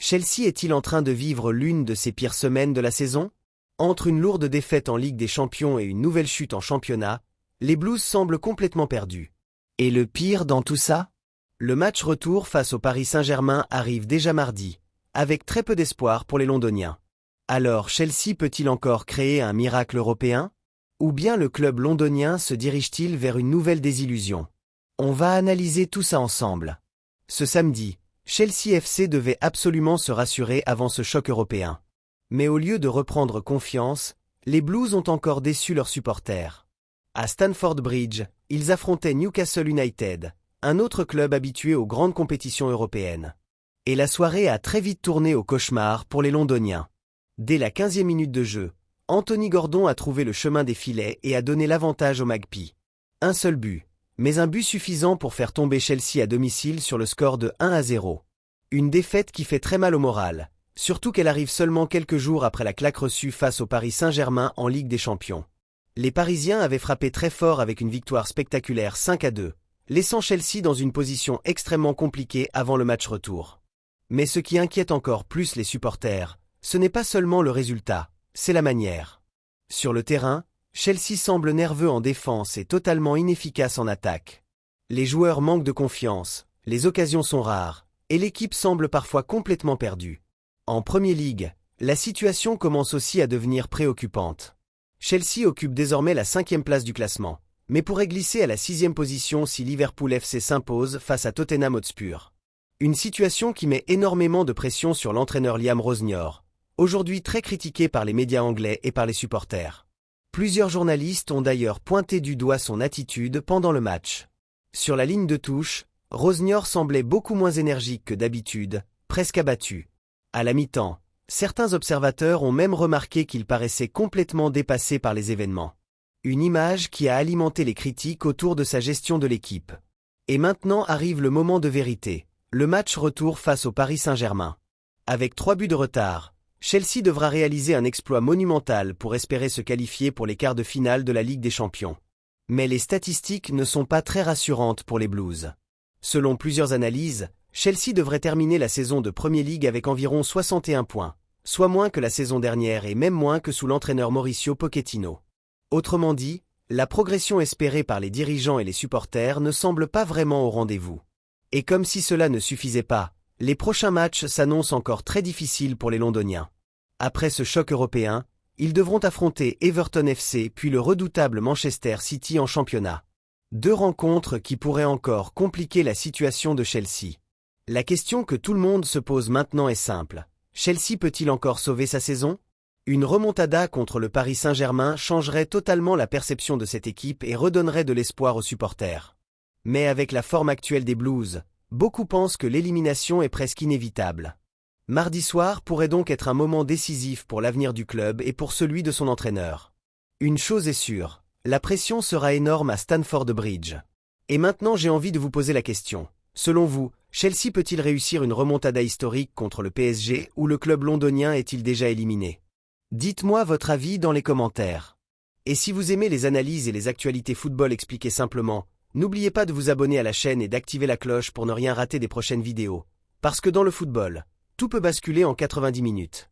Chelsea est-il en train de vivre l'une de ses pires semaines de la saison? Entre une lourde défaite en Ligue des Champions et une nouvelle chute en championnat, les Blues semblent complètement perdus. Et le pire dans tout ça? Le match retour face au Paris Saint-Germain arrive déjà mardi, avec très peu d'espoir pour les Londoniens. Alors Chelsea peut-il encore créer un miracle européen? Ou bien le club londonien se dirige-t-il vers une nouvelle désillusion? On va analyser tout ça ensemble. Ce samedi, Chelsea FC devait absolument se rassurer avant ce choc européen. Mais au lieu de reprendre confiance, les Blues ont encore déçu leurs supporters. À Stamford Bridge, ils affrontaient Newcastle United, un autre club habitué aux grandes compétitions européennes. Et la soirée a très vite tourné au cauchemar pour les Londoniens. Dès la 15e minute de jeu, Anthony Gordon a trouvé le chemin des filets et a donné l'avantage aux Magpies. Un seul but, mais un but suffisant pour faire tomber Chelsea à domicile sur le score de 1-0. Une défaite qui fait très mal au moral, surtout qu'elle arrive seulement quelques jours après la claque reçue face au Paris Saint-Germain en Ligue des Champions. Les Parisiens avaient frappé très fort avec une victoire spectaculaire 5-2, laissant Chelsea dans une position extrêmement compliquée avant le match retour. Mais ce qui inquiète encore plus les supporters, ce n'est pas seulement le résultat, c'est la manière. Sur le terrain, Chelsea semble nerveux en défense et totalement inefficace en attaque. Les joueurs manquent de confiance, les occasions sont rares, et l'équipe semble parfois complètement perdue. En Premier League, la situation commence aussi à devenir préoccupante. Chelsea occupe désormais la 5e place du classement, mais pourrait glisser à la 6e position si Liverpool FC s'impose face à Tottenham Hotspur. Une situation qui met énormément de pression sur l'entraîneur Liam Rosenior, aujourd'hui très critiqué par les médias anglais et par les supporters. Plusieurs journalistes ont d'ailleurs pointé du doigt son attitude pendant le match. Sur la ligne de touche, Rosenior semblait beaucoup moins énergique que d'habitude, presque abattu. À la mi-temps, certains observateurs ont même remarqué qu'il paraissait complètement dépassé par les événements. Une image qui a alimenté les critiques autour de sa gestion de l'équipe. Et maintenant arrive le moment de vérité, le match retour face au Paris Saint-Germain. Avec 3 buts de retard, Chelsea devra réaliser un exploit monumental pour espérer se qualifier pour les quarts de finale de la Ligue des Champions. Mais les statistiques ne sont pas très rassurantes pour les Blues. Selon plusieurs analyses, Chelsea devrait terminer la saison de Premier League avec environ 61 points, soit moins que la saison dernière et même moins que sous l'entraîneur Mauricio Pochettino. Autrement dit, la progression espérée par les dirigeants et les supporters ne semble pas vraiment au rendez-vous. Et comme si cela ne suffisait pas, les prochains matchs s'annoncent encore très difficiles pour les Londoniens. Après ce choc européen, ils devront affronter Everton FC puis le redoutable Manchester City en championnat. 2 rencontres qui pourraient encore compliquer la situation de Chelsea. La question que tout le monde se pose maintenant est simple. Chelsea peut-il encore sauver sa saison? Une remontada contre le Paris Saint-Germain changerait totalement la perception de cette équipe et redonnerait de l'espoir aux supporters. Mais avec la forme actuelle des Blues, beaucoup pensent que l'élimination est presque inévitable. Mardi soir pourrait donc être un moment décisif pour l'avenir du club et pour celui de son entraîneur. Une chose est sûre, la pression sera énorme à Stamford Bridge. Et maintenant j'ai envie de vous poser la question. Selon vous, Chelsea peut-il réussir une remontada historique contre le PSG ou le club londonien est-il déjà éliminé? Dites-moi votre avis dans les commentaires. Et si vous aimez les analyses et les actualités football expliquées simplement, n'oubliez pas de vous abonner à la chaîne et d'activer la cloche pour ne rien rater des prochaines vidéos. Parce que dans le football, tout peut basculer en 90 minutes.